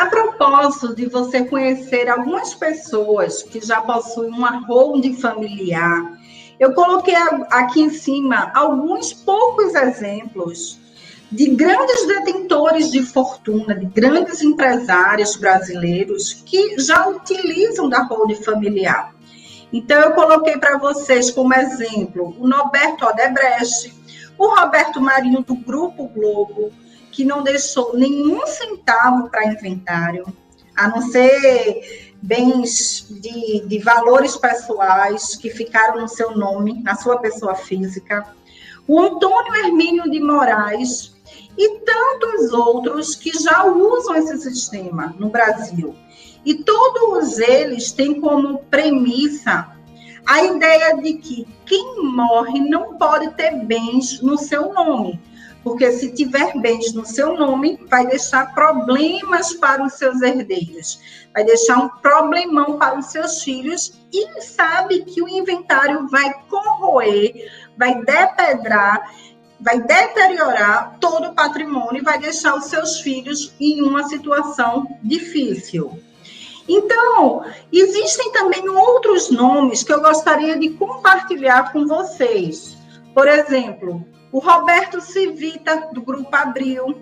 A propósito de você conhecer algumas pessoas que já possuem uma holding familiar, eu coloquei aqui em cima alguns poucos exemplos de grandes detentores de fortuna, de grandes empresários brasileiros que já utilizam da holding familiar. Então, eu coloquei para vocês como exemplo o Norberto Odebrecht, o Roberto Marinho do Grupo Globo, que não deixou nenhum centavo para inventário, a não ser bens de valores pessoais que ficaram no seu nome, na sua pessoa física. O Antônio Hermínio de Moraes e tantos outros que já usam esse sistema no Brasil. E todos eles têm como premissa a ideia de que quem morre não pode ter bens no seu nome, porque se tiver bens no seu nome, vai deixar problemas para os seus herdeiros, vai deixar um problemão para os seus filhos e sabe que o inventário vai corroer, vai depedrar, vai deteriorar todo o patrimônio e vai deixar os seus filhos em uma situação difícil. Então, existem também outros nomes que eu gostaria de compartilhar com vocês. Por exemplo, o Roberto Civita, do Grupo Abril,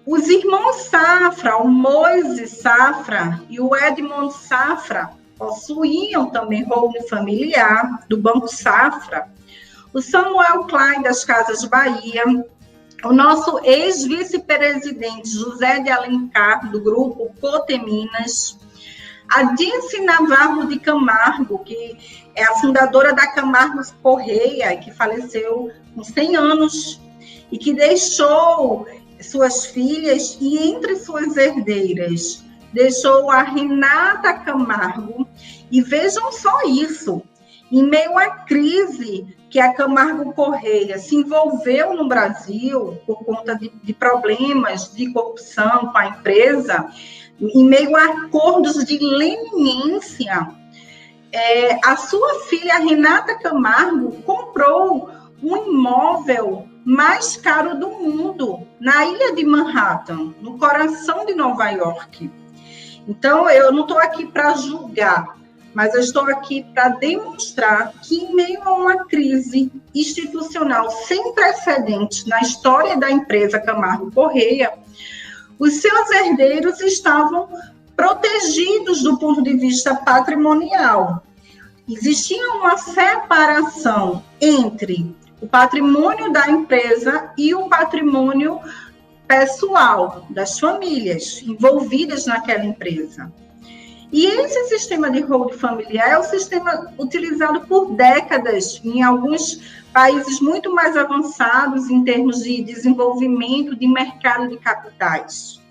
os irmãos Safra, o Moise Safra e o Edmond Safra, possuíam também holding familiar do Banco Safra, o Samuel Klein, das Casas Bahia, o nosso ex-vice-presidente José de Alencar, do Grupo Coteminas, a Dincy Navarro de Camargo, que é a fundadora da Camargo Correia, que faleceu com 100 anos, e que deixou suas filhas, e entre suas herdeiras, deixou a Renata Camargo, e vejam só isso, em meio à crise que a Camargo Correia se envolveu no Brasil por conta de problemas de corrupção com a empresa, em meio a acordos de leniência, a sua filha Renata Camargo comprou um imóvel mais caro do mundo, na ilha de Manhattan, no coração de Nova York. Então, eu não estou aqui para julgar, mas eu estou aqui para demonstrar que, em meio a uma crise institucional sem precedentes na história da empresa Camargo Correia, os seus herdeiros estavam protegidos do ponto de vista patrimonial. Existia uma separação entre o patrimônio da empresa e o patrimônio pessoal das famílias envolvidas naquela empresa. E esse sistema de holding familiar é o sistema utilizado por décadas em alguns países muito mais avançados em termos de desenvolvimento de mercado de capitais.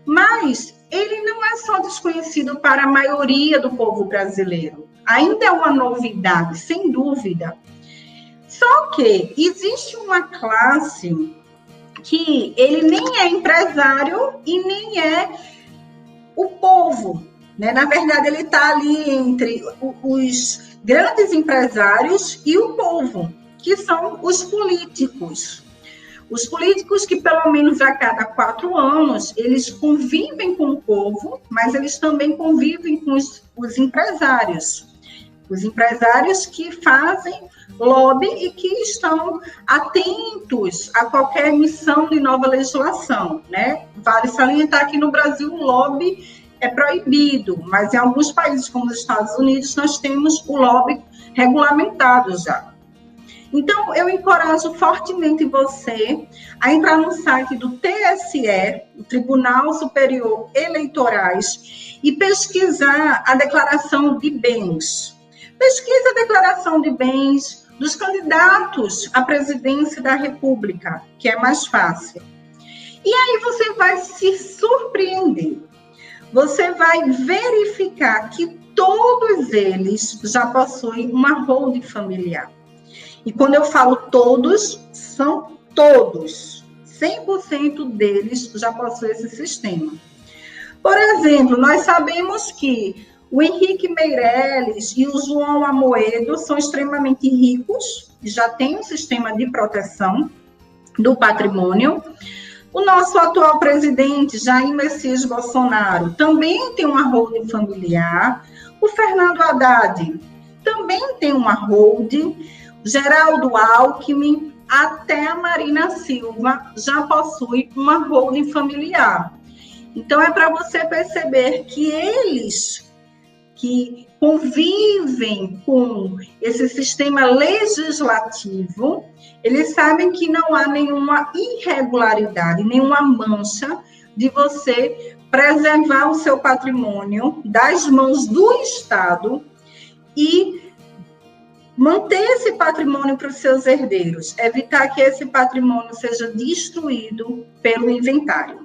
Mas ele não é só desconhecido para a maioria do povo brasileiro. Ainda é uma novidade, sem dúvida. Só que existe uma classe que ele nem é empresário e nem é o povo, né? Na verdade, ele está ali entre os grandes empresários e o povo, que são os políticos. Os políticos que, pelo menos a cada 4 anos, eles convivem com o povo, mas eles também convivem com os empresários. Os empresários que fazem lobby e que estão atentos a qualquer emissão de nova legislação, né? Vale salientar que no Brasil o lobby é proibido, mas em alguns países, como os Estados Unidos, nós temos o lobby regulamentado já. Então, eu encorajo fortemente você a entrar no site do TSE, o Tribunal Superior Eleitorais, e pesquisar a declaração de bens. Pesquisa a declaração de bens dos candidatos à presidência da República, que é mais fácil. E aí você vai se surpreender. Você vai verificar que todos eles já possuem uma holding familiar. E quando eu falo todos, são todos. 100% deles já possuem esse sistema. Por exemplo, nós sabemos que o Henrique Meirelles e o João Amoedo são extremamente ricos, já têm um sistema de proteção do patrimônio. O nosso atual presidente, Jair Messias Bolsonaro, também tem uma holding familiar. O Fernando Haddad também tem uma holding. Geraldo Alckmin, até a Marina Silva já possui uma holding familiar. Então, é para você perceber que eles que convivem com esse sistema legislativo, eles sabem que não há nenhuma irregularidade, nenhuma mancha de você preservar o seu patrimônio das mãos do Estado e manter esse patrimônio para os seus herdeiros, evitar que esse patrimônio seja destruído pelo inventário.